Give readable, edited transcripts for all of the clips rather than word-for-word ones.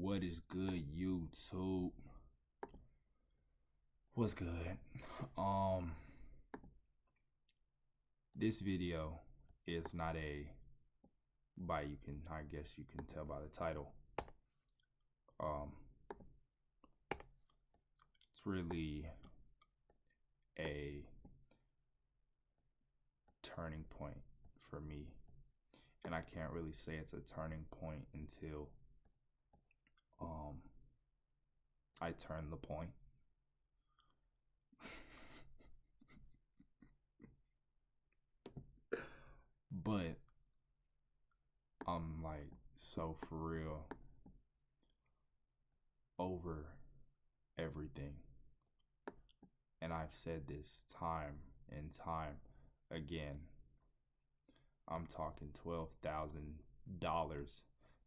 What is good, YouTube? What's good? Um, this video is not I guess you can tell by the title. It's really a turning point for me, and I can't really say it's a turning point until I turn the point. But I'm like so for real over everything. And I've said this time and time again. I'm talking $12,000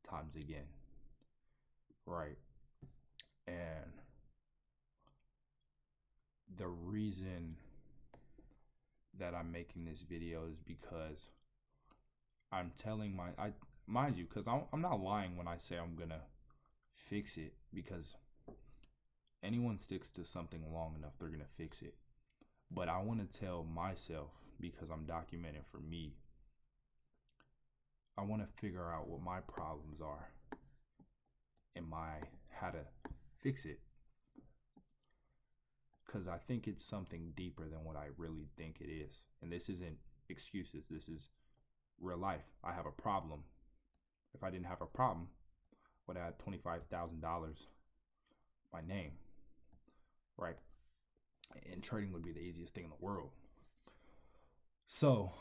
times again. Right. And the reason that I'm making this video is because I'm telling mind you, because I'm not lying when I say I'm gonna fix it, because anyone sticks to something long enough, they're gonna fix it. But I want to tell myself, because I'm documenting for me, I want to figure out what my problems are and how to fix it. Because I think it's something deeper than what I really think it is. And this isn't excuses. This is real life. I have a problem. If I didn't have a problem, I would have had $25,000 my name. Right? And trading would be the easiest thing in the world. So,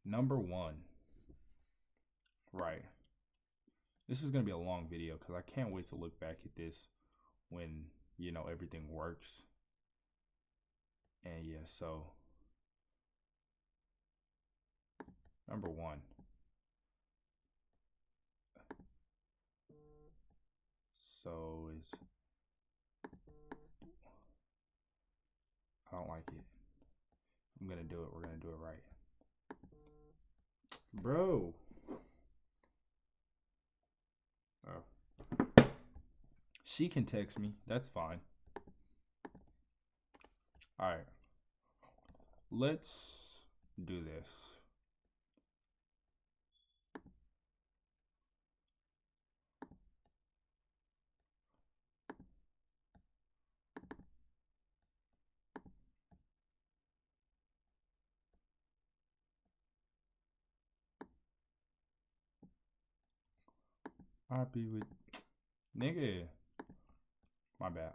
number one, right? This is going to be a long video because I can't wait to look back at this when, everything works. And yeah, so number one. So I don't like it. I'm going to do it. We're going to do it right. Bro. Oh. She can text me. That's fine. All right. Let's do this. Happy with nigga. My bad.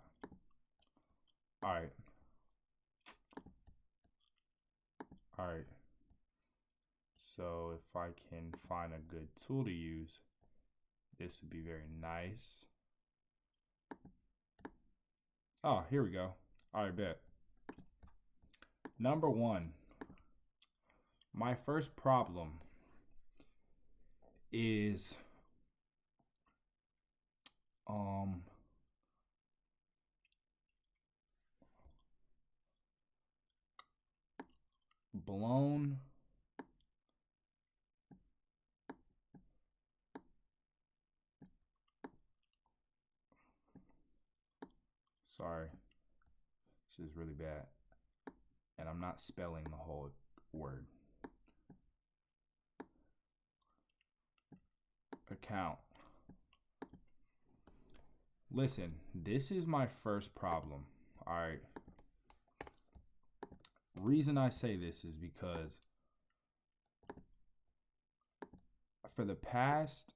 All right. So if I can find a good tool to use, this would be very nice. Oh, here we go. All right, bet. Number one. My first problem is blown sorry, this is really bad, and I'm not spelling the whole word. Account. Listen, this is my first problem. All right. Reason I say this is because for the past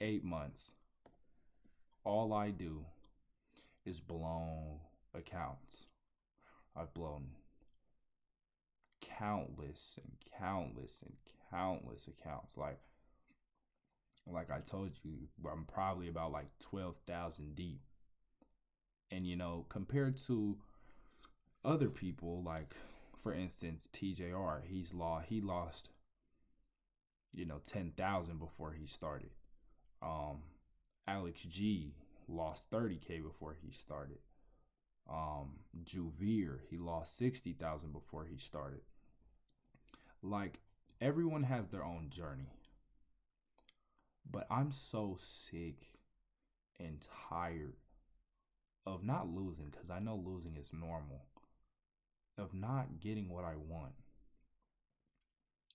8 months, all I do is blow accounts. I've blown countless accounts. Like I told you, I'm probably about like 12,000 deep. And compared to other people, like for instance, TJR, he lost 10,000 before he started. Alex G lost 30K before he started. Juvir, he lost 60,000 before he started. Like, everyone has their own journey. But I'm so sick and tired of not losing, because I know losing is normal, of not getting what I want.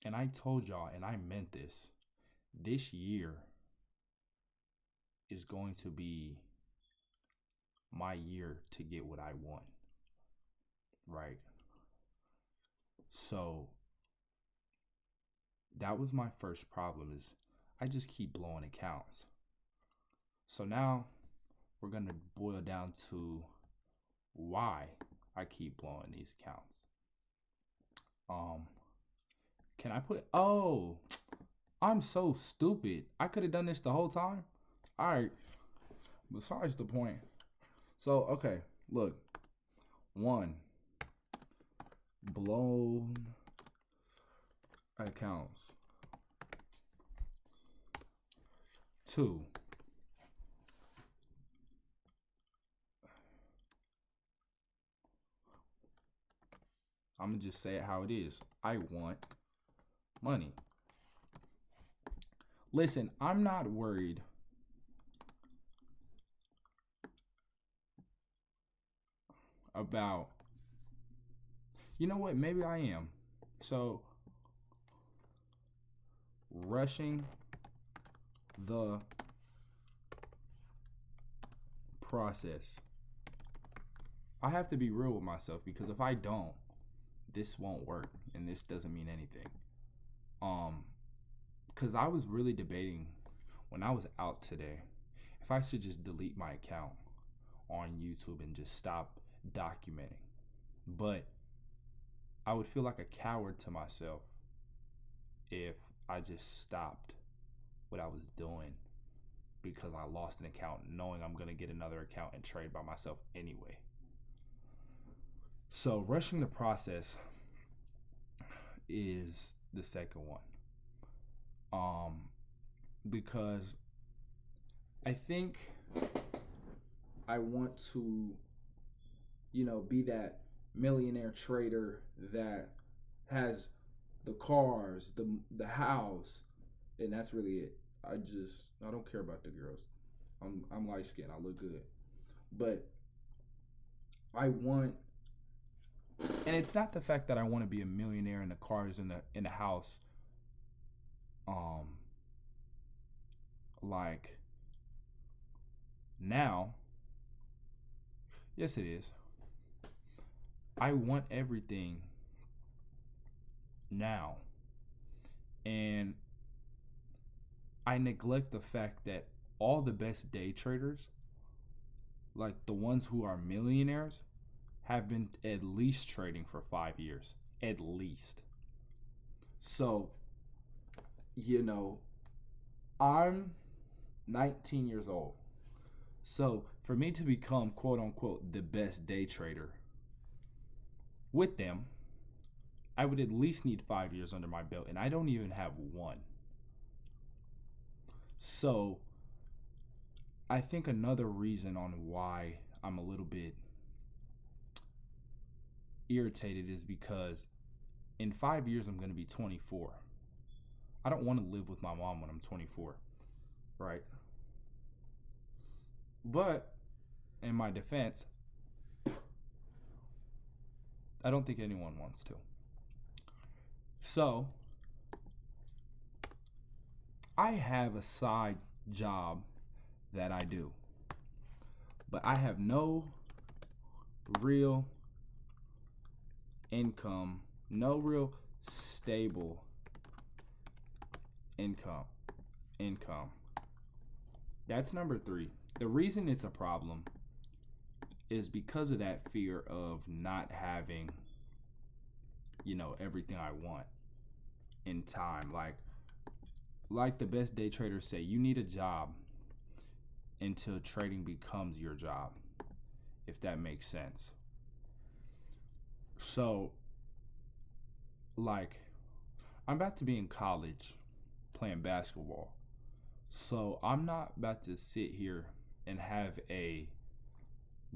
And I told y'all, and I meant this year is going to be my year to get what I want, right? So that was my first problem, is I just keep blowing accounts. So now we're going to boil down to why I keep blowing these accounts. Can I put, oh, I'm so stupid. I could have done this the whole time. All right. Besides the point. So, okay, look. 1, blown accounts. 2, I'm going to just say it how it is. I want money. Listen, I'm not worried about, you know what, maybe I am. So, rushing the process. I have to be real with myself, because if I don't, this won't work, and this doesn't mean anything. Because I was really debating when I was out today if I should just delete my account on YouTube and just stop documenting. But I would feel like a coward to myself if I just stopped what I was doing because I lost an account, knowing I'm going to get another account and trade by myself anyway. So rushing the process is the second one. Because I think I want to, be that millionaire trader that has the cars, the house, and that's really it. I don't care about the girls. I'm light skinned. I look good, but I want, and it's not the fact that I want to be a millionaire in the cars in the house. Like now, yes, it is. I want everything now, and I neglect the fact that all the best day traders, like the ones who are millionaires, have been at least trading for 5 years. At least. So, I'm 19 years old. So, for me to become, quote unquote, the best day trader with them, I would at least need 5 years under my belt, and I don't even have one. So, I think another reason on why I'm a little bit irritated is because in 5 years I'm going to be 24. I don't want to live with my mom when I'm 24, right? But in my defense, I don't think anyone wants to. So, I have a side job that I do, but I have no real income, no real stable income. That's number 3. The reason it's a problem is because of that fear of not having, everything I want in time. Like the best day traders say, you need a job until trading becomes your job, if that makes sense. So, I'm about to be in college playing basketball. So, I'm not about to sit here and have a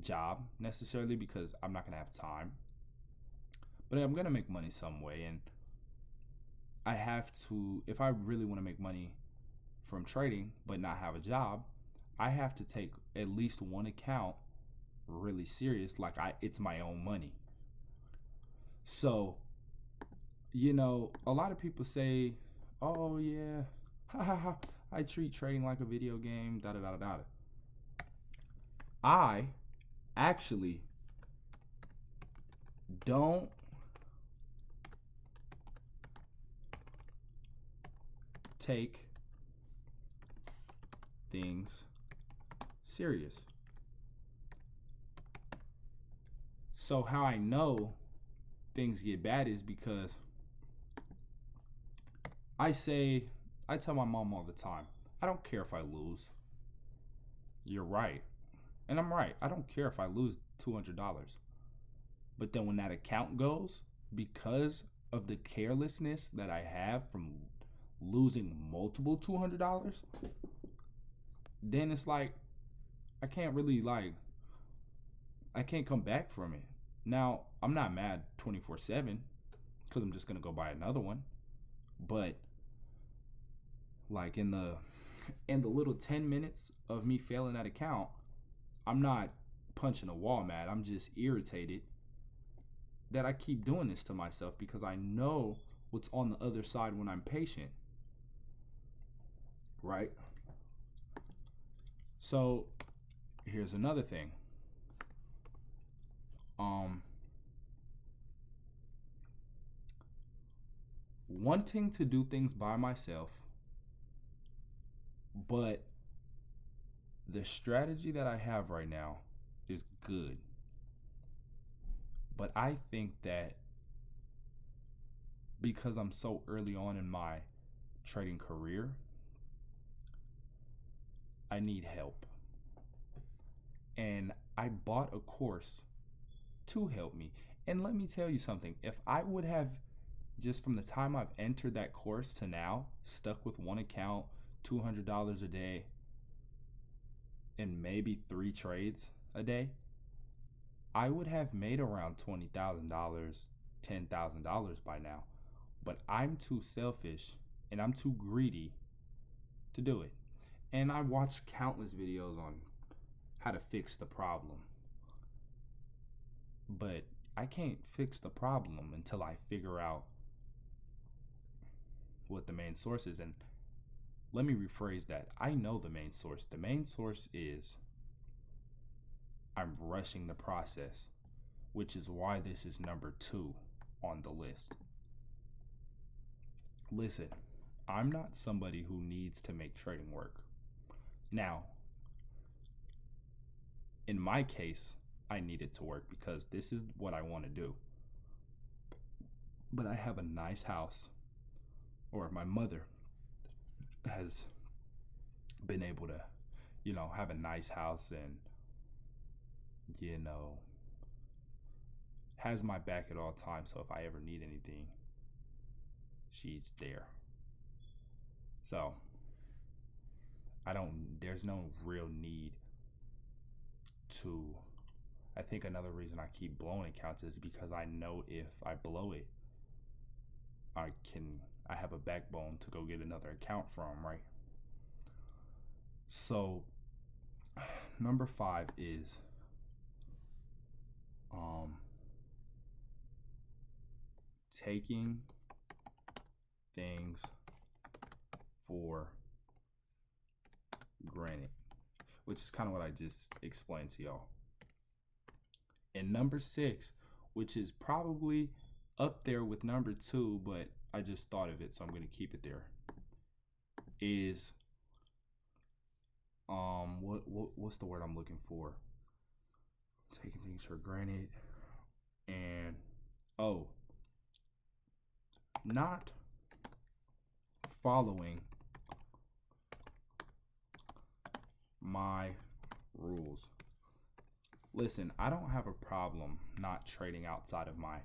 job necessarily because I'm not going to have time, but I'm going to make money some way. And I have to, if I really want to make money from trading but not have a job, I have to take at least one account really serious, like it's my own money. So, a lot of people say, "Oh yeah, ha ha ha, I treat trading like a video game, da da da da da." I actually don't take things serious. So how I know things get bad is because I tell my mom all the time, I don't care if I lose. You're right. And I'm right. I don't care if I lose $200. But then when that account goes, because of the carelessness that I have from losing multiple $200, then it's like I can't really I can't come back from it. Now, I'm not mad 24/7 cuz I'm just going to go buy another one. But like in the little 10 minutes of me failing that account, I'm not punching a wall mad. I'm just irritated that I keep doing this to myself because I know what's on the other side when I'm patient. Right? So, here's another thing. Wanting to do things by myself, but the strategy that I have right now is good. But I think that because I'm so early on in my trading career, I need help. And I bought a course to help me. And let me tell you something. If I would have, just from the time I've entered that course to now, stuck with one account, $200 a day, and maybe 3 trades a day, I would have made around $20,000, $10,000 by now. But I'm too selfish and I'm too greedy to do it. And I watched countless videos on how to fix the problem. But I can't fix the problem until I figure out what the main source is. And let me rephrase that. I know the main source. The main source is I'm rushing the process, which is why this is number 2 on the list. Listen, I'm not somebody who needs to make trading work. Now, in my case, I need it to work because this is what I want to do. But I have a nice house, or my mother has been able to, have a nice house and, has my back at all times. So if I ever need anything, she's there. So there's no real need to, I think another reason I keep blowing accounts is because I know if I blow it, I have a backbone to go get another account from, right? So number 5 is taking things for granted, which is kind of what I just explained to y'all. And number 6, which is probably up there with number 2, but I just thought of it, so I'm going to keep it there, is what's the word I'm looking for? Taking things for granted. And not following my rules. Listen, I don't have a problem not trading outside of my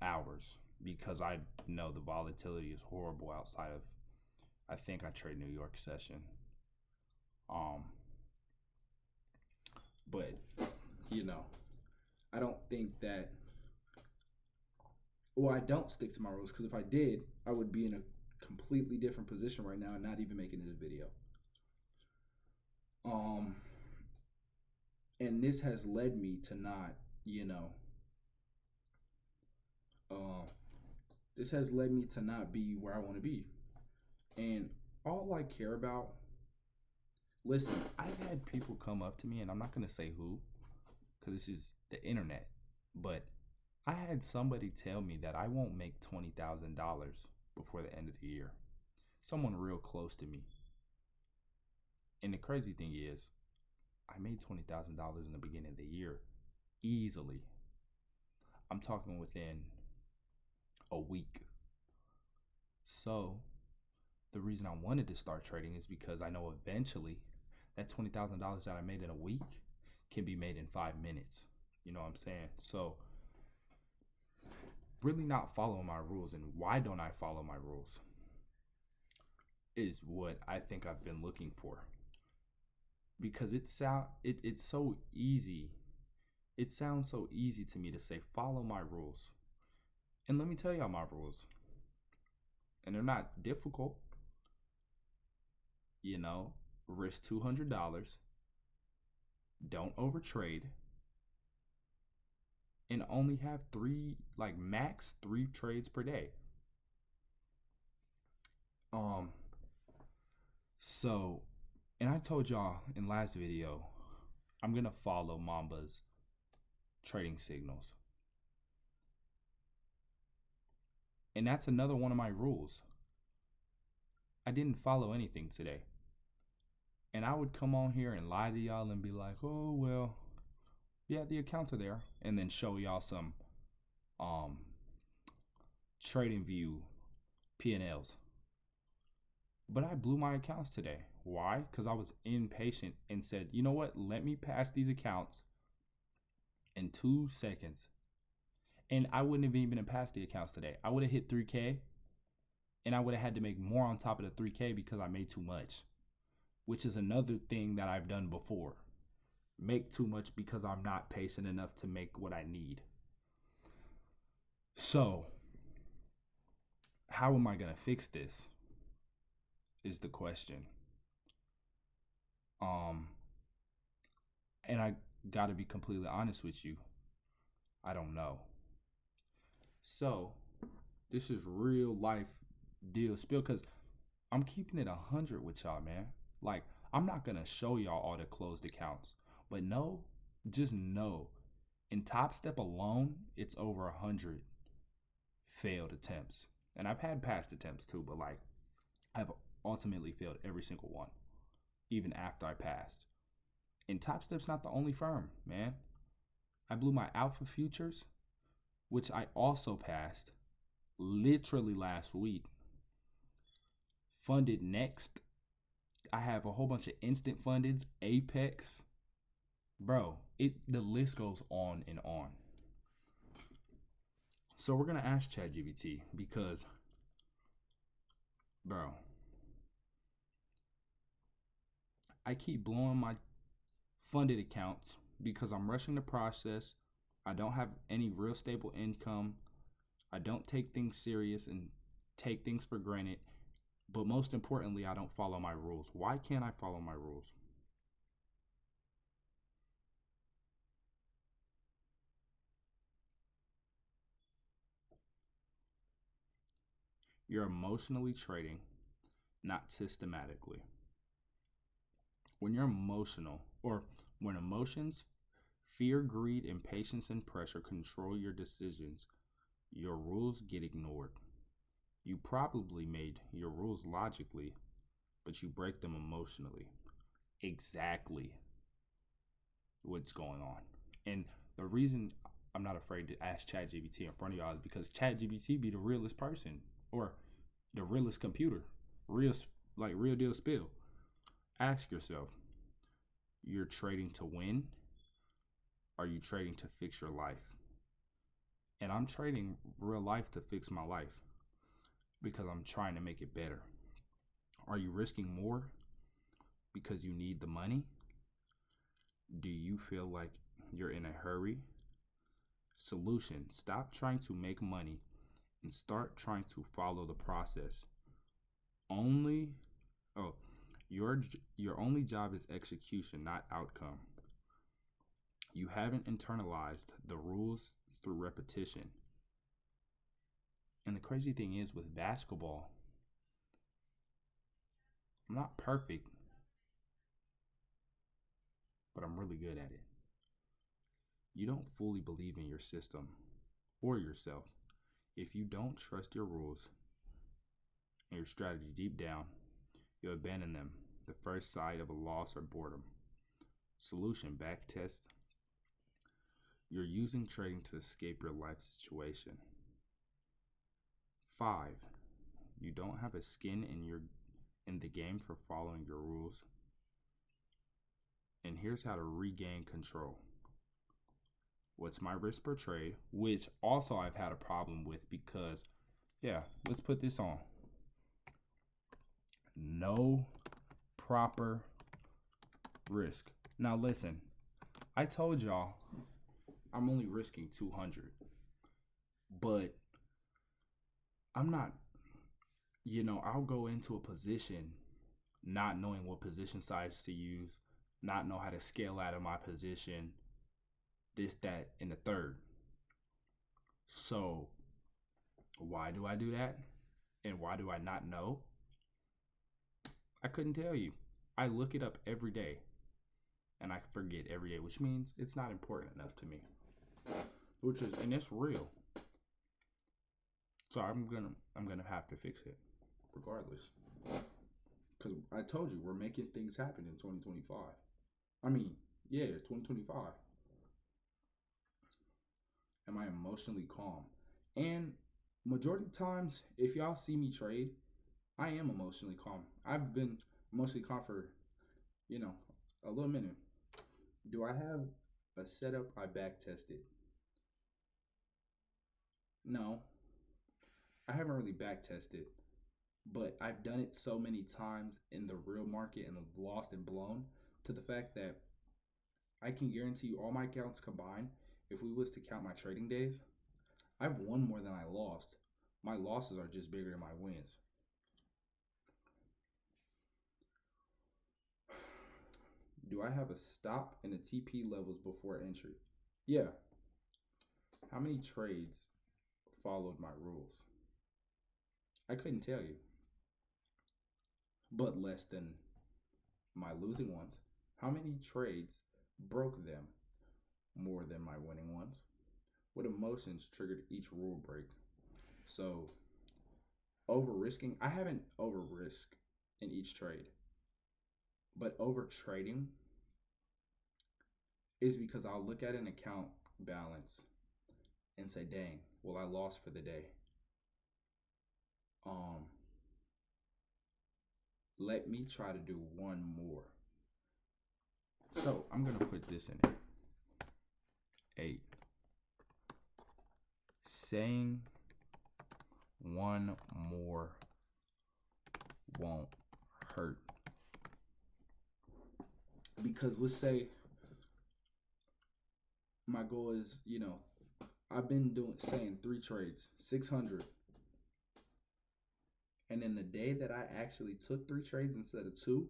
hours because I know the volatility is horrible outside of, I think I trade New York session. But, you know, I don't think that, well, I don't stick to my rules because if I did, I would be in a completely different position right now and not even making this video. Um, and this has led me to not, you know, um, this has led me to not be where I want to be. And all I care about, listen, I've had people come up to me, and I'm not going to say who, because this is the internet, but I had somebody tell me that I won't make $20,000 before the end of the year. Someone real close to me. And the crazy thing is, I made $20,000 in the beginning of the year easily. I'm talking within a week. So the reason I wanted to start trading is because I know eventually that $20,000 that I made in a week can be made in 5 minutes. You know what I'm saying? So really not following my rules, and why don't I follow my rules is what I think I've been looking for. Because it's so easy. It sounds so easy to me to say follow my rules. And let me tell y'all my rules. And they're not difficult. You know, risk $200. Don't overtrade. And only have max 3 trades per day. So, and I told y'all in last video, I'm gonna follow Mamba's trading signals. And that's another one of my rules. I didn't follow anything today. And I would come on here and lie to y'all and be like, oh, well, yeah, the accounts are there. And then show y'all some trading view P&Ls. But I blew my accounts today. Why? Because I was impatient and said, you know what? Let me pass these accounts in 2 seconds. And I wouldn't have even passed the accounts today. I would have hit 3K. And I would have had to make more on top of the 3K because I made too much. Which is another thing that I've done before. Make too much because I'm not patient enough to make what I need. So, how am I going to fix this? Is the question. And I got to be completely honest with you. I don't know. So, this is real life deal spill because I'm keeping it 100 with y'all, man. Like, I'm not going to show y'all all the closed accounts. But just know, in Top Step alone, it's over 100 failed attempts. And I've had past attempts too, but like, I've ultimately failed every single one, even after I passed. And Top Step's not the only firm, man. I blew my Alpha Futures, which I also passed literally last week. Funded Next. I have a whole bunch of instant fundeds, Apex. Bro, the list goes on and on. So we're going to ask ChatGPT because, bro, I keep blowing my funded accounts because I'm rushing the process. I don't have any real stable income. I don't take things serious and take things for granted. But most importantly, I don't follow my rules. Why can't I follow my rules? You're emotionally trading, not systematically. When you're emotional, or when emotions, fear, greed, impatience, and pressure control your decisions, your rules get ignored. You probably made your rules logically, but you break them emotionally. Exactly what's going on. And the reason I'm not afraid to ask ChatGPT in front of y'all is because ChatGPT be the realest person, or the realest computer. Real deal spill. Ask yourself, you're trading to win? Are you trading to fix your life? And I'm trading real life to fix my life because I'm trying to make it better. Are you risking more because you need the money? Do you feel like you're in a hurry? Solution: stop trying to make money and start trying to follow the process. Only oh, your only job is execution, not outcome. You haven't internalized the rules through repetition. And the crazy thing is with basketball, I'm not perfect, but I'm really good at it. You don't fully believe in your system or yourself. If you don't trust your rules and your strategy deep down, you abandon them the first sight of a loss or boredom. Solution: backtest. You're using trading to escape your life situation. 5. You don't have a skin in the game for following your rules. And here's how to regain control. What's my risk per trade? Which also I've had a problem with because, yeah, let's put this on. No proper risk. Now listen, I told y'all I'm only risking 200, but I'm not, I'll go into a position not knowing what position size to use, not know how to scale out of my position, this, that, and the third. So why do I do that? And why do I not know? I couldn't tell you. I look it up every day and I forget every day, which means it's not important enough to me. And it's real. So I'm gonna have to fix it regardless. Because I told you we're making things happen in 2025. I mean, yeah, 2025. Am I emotionally calm? And majority of times, if y'all see me trade, I am emotionally calm. I've been emotionally calm for, a little minute. Do I have a setup I back tested? No, I haven't really back tested, but I've done it so many times in the real market and lost and blown to the fact that I can guarantee you all my accounts combined, if we was to count my trading days, I've won more than I lost. My losses are just bigger than my wins. Do I have a stop and a TP levels before entry? Yeah. How many trades followed my rules? I couldn't tell you, but less than my losing ones. How many trades broke them more than my winning ones? What emotions triggered each rule break? So, over risking, I haven't over risked in each trade, but over trading is because I'll look at an account balance and say, dang, well, I lost for the day. Let me try to do one more. So I'm going to put this in it. 8. Saying one more won't hurt. Because let's say my goal is, I've been saying 3 trades, 600. And then the day that I actually took 3 trades instead of 2,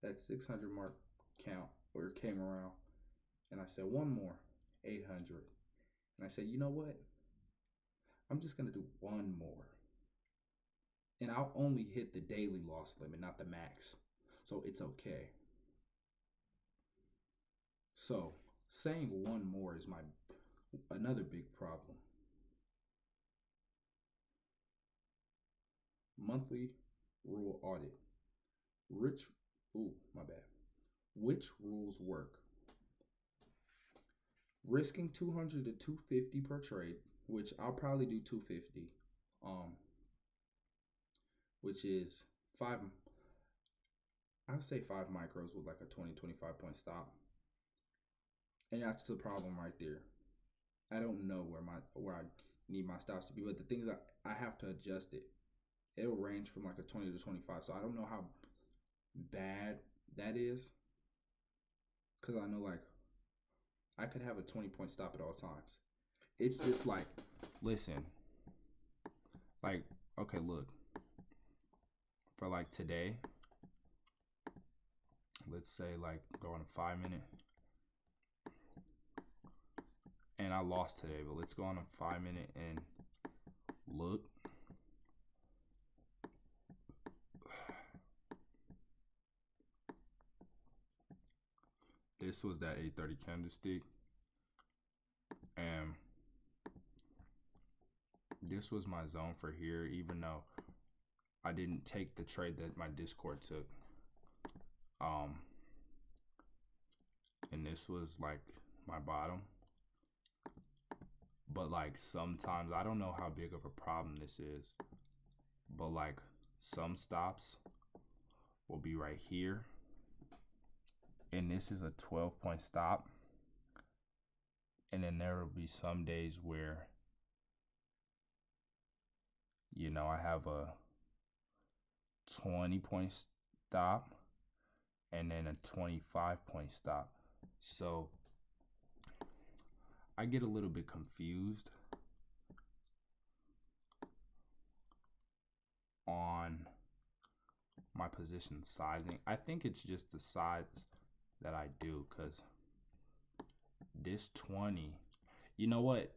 that 600 mark count or came around, and I said one more, 800. And I said, you know what? I'm just gonna do one more, and I'll only hit the daily loss limit, not the max. So it's okay. So saying one more is another big problem. Monthly rule audit. Which rules work? Risking 200 to 250 per trade, which I'll probably do 250. Which is 5, I'll say 5 micros with like a 20-25 point stop. And that's the problem right there. I don't know where I need my stops to be, but the things I have to adjust it. It'll range from like a 20 to 25. So I don't know how bad that is. because I know like I could have a 20-point stop at all times. It's just like, listen, like, okay, look, for like today, let's say like go on a 5 minute, and I lost today, but let's go on a 5 minute and look. This was that 830 candlestick, and this was my zone for here, even though I didn't take the trade that my Discord took. And this was like my bottom. But like sometimes, I don't know how big of a problem this is, but like some stops will be right here. And this is a 12-point stop. And then there will be some days where, you know, I have a 20-point stop and then a 25-point stop. So I get a little bit confused on my position sizing. I think it's just the size that I do, because this 20, you know what?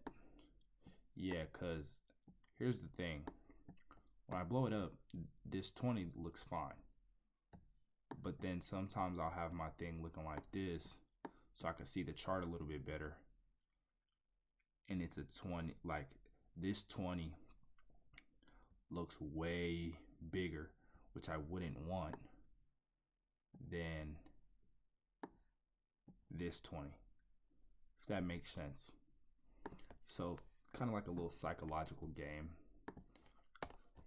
Yeah, because here's the thing. When I blow it up, this 20 looks fine. But then sometimes I'll have my thing looking like this so I can see the chart a little bit better. And it's a 20, like this 20 looks way bigger, which I wouldn't want, than this 20, if that makes sense. So kind of like a little psychological game.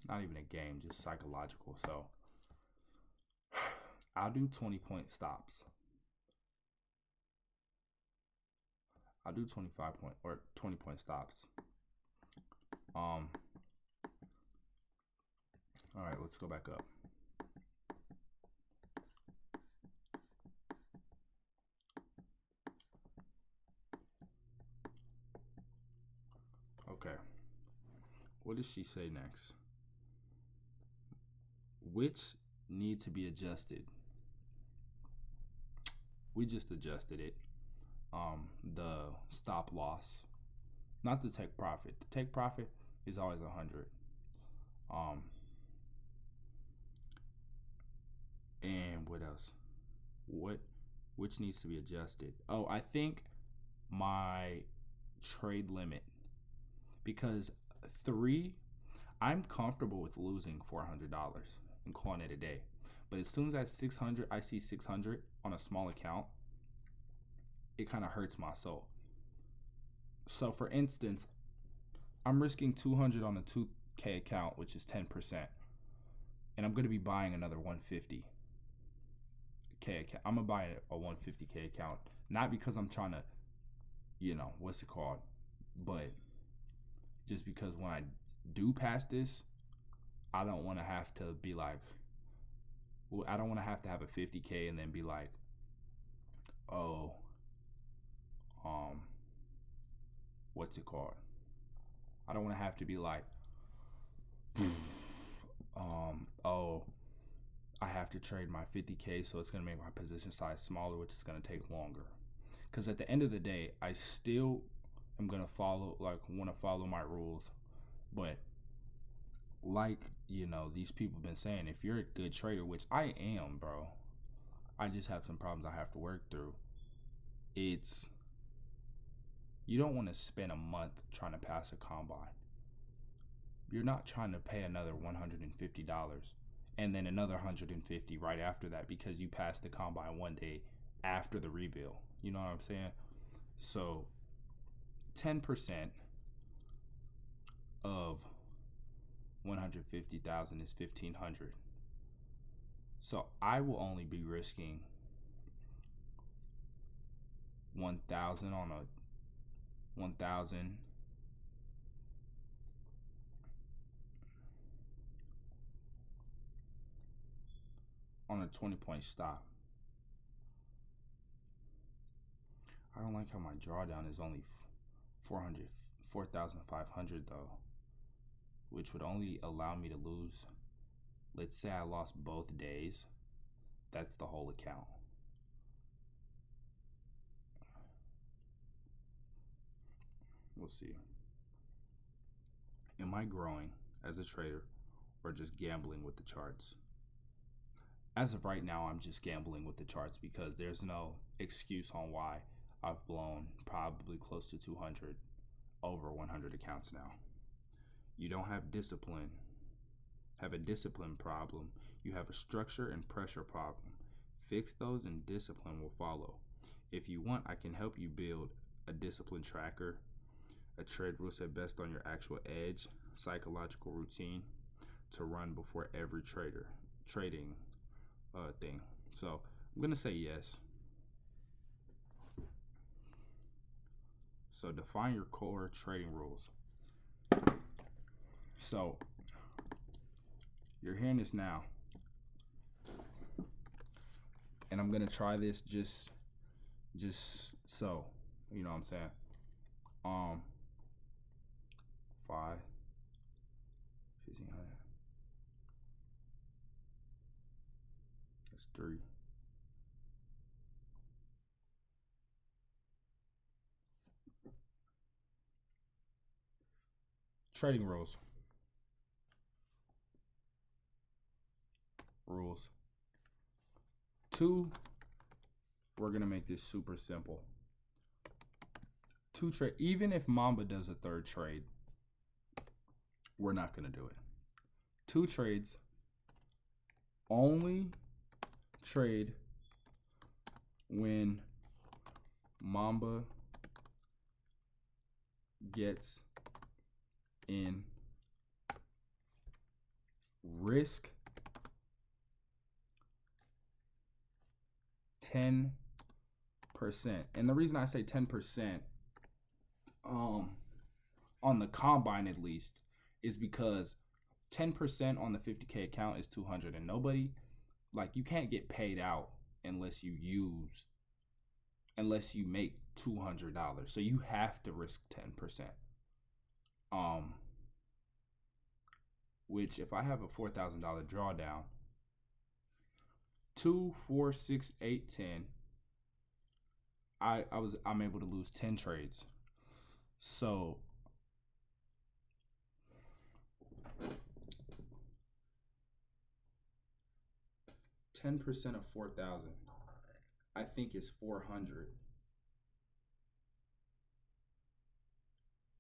Not even a game, just psychological. So I'll do 20-point stops. I'll do 25-point or 20-point stops. All right, let's go back up. Okay. What does she say next? Which need to be adjusted? We just adjusted it. The stop loss, not the take profit. The take profit is always 100. And what else? Which needs to be adjusted? Oh, I think my trade limit, because 3, I'm comfortable with losing $400 and calling it a day. But as soon as at 600, I see 600 on a small account, it kind of hurts my soul. So for instance, I'm risking 200 on a 2K account, which is 10%. And I'm going to be buying another 150K account. I'm going to buy a 150K account, not because I'm trying to, you know, what's it called? But just because when I do pass this, I don't want to have to be like, well, I don't want to have a 50K and then be like, oh, what's it called? I don't want to have to be like, oh, I have to trade my 50K, so it's going to make my position size smaller, which is going to take longer. Because at the end of the day, I still am going to want to follow my rules. But like, you know, these people have been saying, if you're a good trader, which I am, bro, I just have some problems I have to work through. You don't want to spend a month trying to pass a combine. You're not trying to pay another $150 and then another $150 right after that because you passed the combine one day after the rebuild. You know what I'm saying? So 10% of 150,000 is 1,500. So I will only be risking 1,000 on a 1,000 on a 20-point stop. I don't like how my drawdown is only 400, 4,500 though, which would only allow me to lose. Let's say I lost both days. That's the whole account. We'll see. Am I growing as a trader or just gambling with the charts? As of right now, I'm just gambling with the charts because there's no excuse on why I've blown probably close to 200, over 100 accounts now. You don't have discipline, have a discipline problem. You have a structure and pressure problem. Fix those and discipline will follow. If you want, I can help you build a discipline tracker, a trade rule set based on your actual edge, psychological routine to run before every trading thing. So I'm gonna say yes. So define your core trading rules. So you're hearing this now, and I'm gonna try this just so you know what I'm saying. 5, 1,500. That's 3. Trading rules. 2, we're gonna make this super simple. 2 trade. Even if Mamba does a third trade, we're not gonna do it. 2 trades. Only trade when Mamba gets in risk 10%. And the reason I say 10%, on the combine at least, is because 10% on the 50K account is 200, and nobody, like, you can't get paid out unless you make $200. So you have to risk 10%. Which if I have a $4,000 drawdown, 2, 4, 6, 8, 10, I'm able to lose 10 trades. So $10 of 4,000, I think is 400.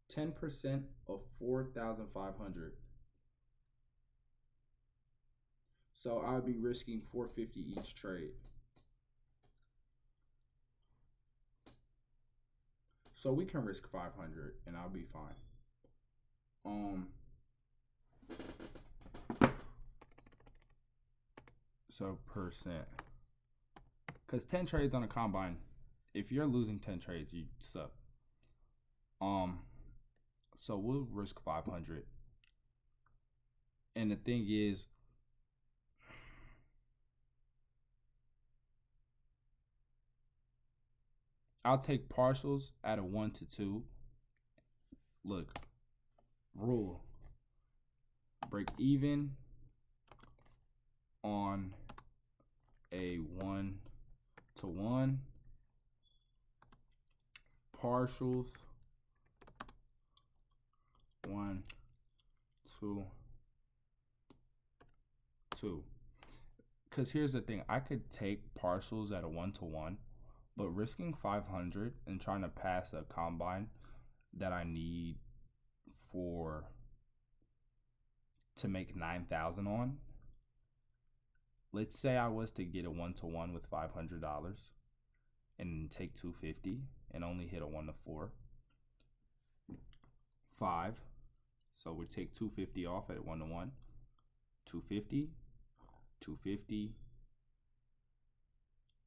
10% of 4,500. So I'll be risking 450 each trade. So we can risk 500 and I'll be fine. So percent. Because 10 trades on a combine, if you're losing 10 trades, you suck. So we'll risk 500. And the thing is, I'll take partials at a 1 to 2. Look, rule. Break even on a 1 to 1. Partials 1 to 2. Because here's the thing, I could take partials at a 1 to 1, but risking 500 and trying to pass a combine that I need to make 9,000 on. Let's say I was to get a 1 to 1 with $500 and take 250 and only hit a 1 to 4. 5. So we take 250 off at 1 to 1. 250. 250.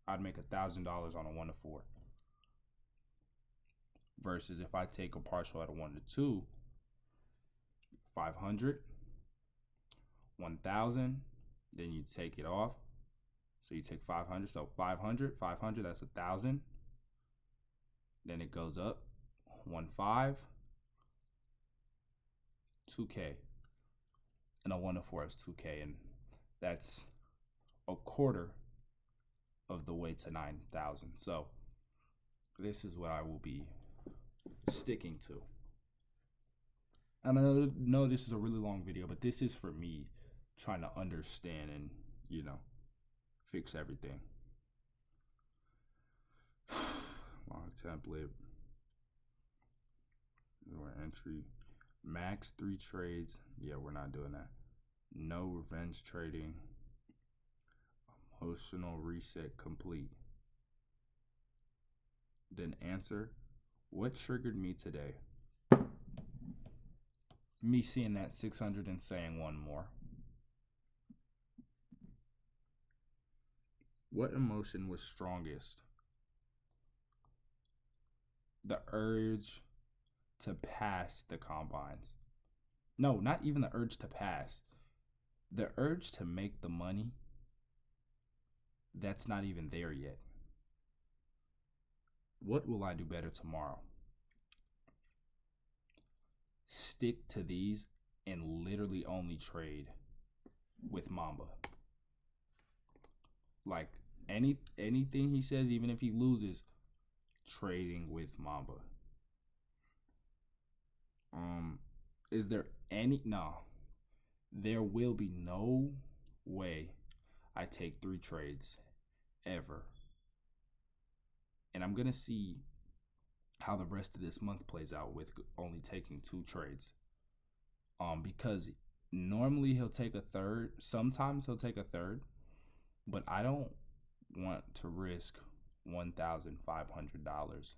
I'd make $1,000 on a 1 to 4. Versus if I take a partial at a 1 to 2, 500, 1,000, then you take it off. So you take 500. So 500, that's 1,000. Then it goes up 1.5, 2K, and a 1-4 is 2K, and that's a quarter of the way to 9,000. So this is what I will be sticking to. And I know this is a really long video, but this is for me trying to understand and, fix everything. Long template. Entry. Max 3 trades. Yeah, we're not doing that. No revenge trading. Emotional reset complete. Then answer, what triggered me today? Me seeing that 600 and saying one more. What emotion was strongest? The urge to pass the combines. No, not even the urge to pass. The urge to make the money that's not even there yet. What will I do better tomorrow? Stick to these and literally only trade with Mamba. Like anything he says, even if he loses, trading with Mamba. Is there any? No. There will be no way I take 3 trades ever. And I'm gonna see how the rest of this month plays out with only taking 2 trades. Because normally he'll take a third. Sometimes he'll take a third, but I don't want to risk $1,500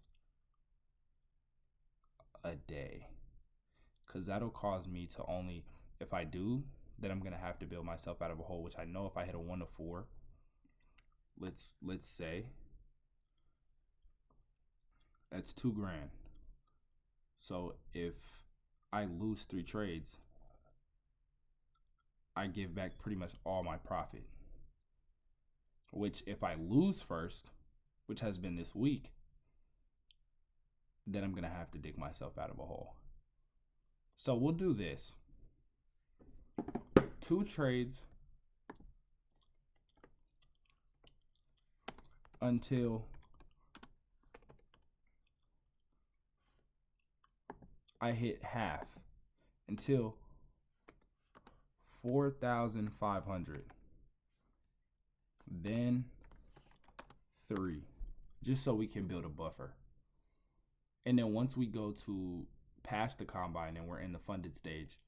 a day, because that'll cause me to only, if I do, then I'm gonna have to build myself out of a hole, which I know if I hit a 1-4, let's say that's $2,000. So if I lose 3 trades, I give back pretty much all my profit. Which if I lose first, which has been this week, then I'm gonna have to dig myself out of a hole. So we'll do this. 2 trades until I hit half, until 4,500. Then 3, just so we can build a buffer. And then once we go to past the combine and we're in the funded stage,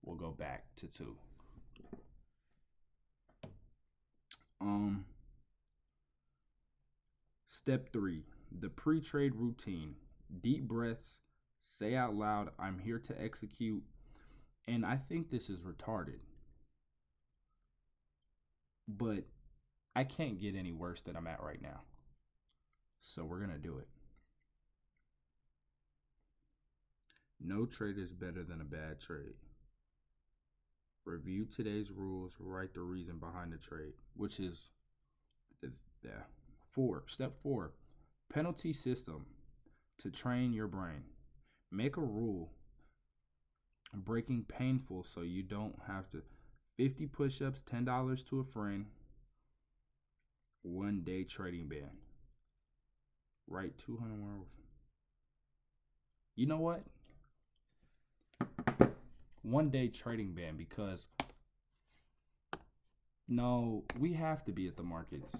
we'll go back to 2. Step 3, the pre-trade routine. Deep breaths, say out loud, I'm here to execute. And I think this is retarded, but I can't get any worse than I'm at right now. So we're gonna do it. No trade is better than a bad trade. Review today's rules, write the reason behind the trade, which is 4. Step 4, penalty system to train your brain. Make a rule. Breaking painful so you don't have to. 50 push-ups, $10 to a friend. 1 day trading ban. Write 200 words. You know what? 1 day trading ban, because no, we have to be at the markets.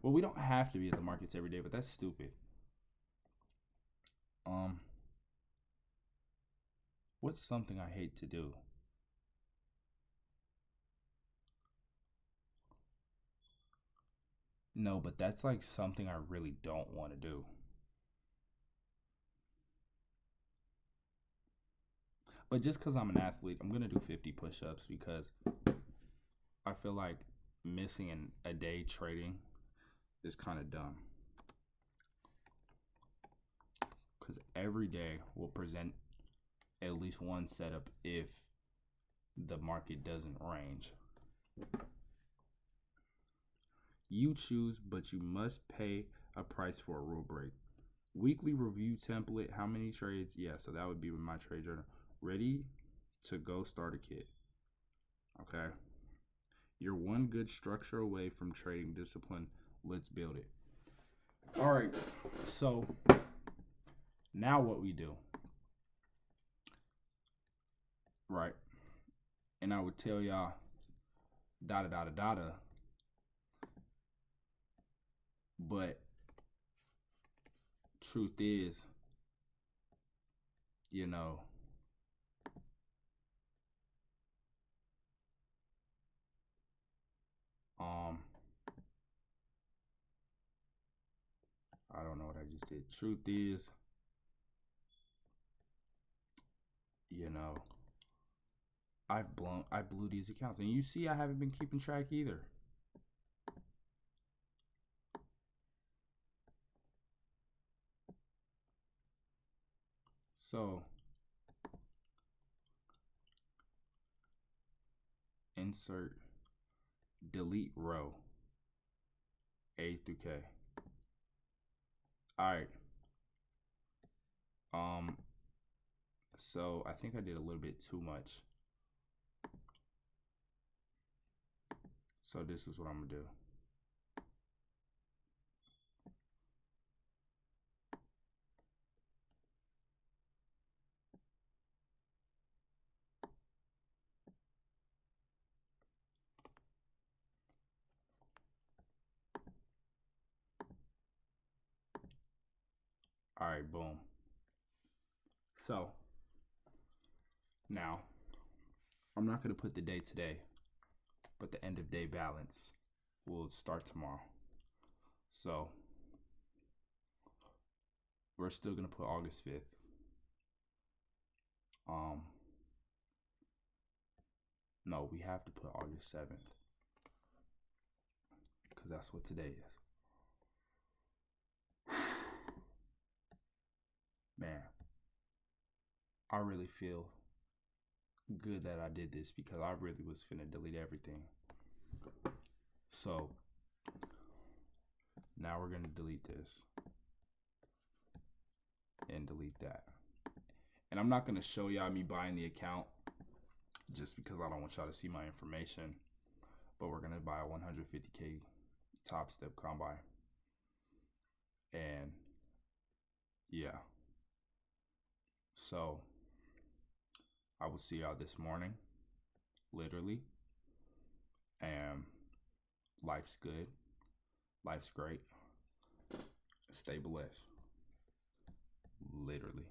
Well, we don't have to be at the markets every day, but that's stupid. What's something I hate to do? No, but that's like something I really don't want to do. But just because I'm an athlete, I'm going to do 50 push-ups, because I feel like missing a day trading is kind of dumb. Because every day will present at least one setup if the market doesn't range. You choose, but you must pay a price for a rule break. Weekly review template. How many trades? Yeah, so that would be with my trade journal. Ready to go start a kit. Okay. You're one good structure away from trading discipline. Let's build it. All right. So now what we do, right? And I would tell y'all, da da da da da da. But truth is, you know, I don't know what I just did. Truth is, you know, I blew these accounts, and you see, I haven't been keeping track either. So insert, delete row, A through K. All right. So I think I did a little bit too much. So this is what I'm gonna do. All right, boom. So now I'm not gonna put the day today, but the end of day balance will start tomorrow. So we're still gonna put August 5th. No, we have to put August 7th because that's what today is. Man, I really feel good that I did this because I really was finna delete everything. So now we're gonna delete this and delete that. And I'm not gonna show y'all me buying the account just because I don't want y'all to see my information. But we're gonna buy a 150K top step combine. And yeah. So I will see y'all this morning, literally. And life's good. Life's great. Stay blessed. Literally.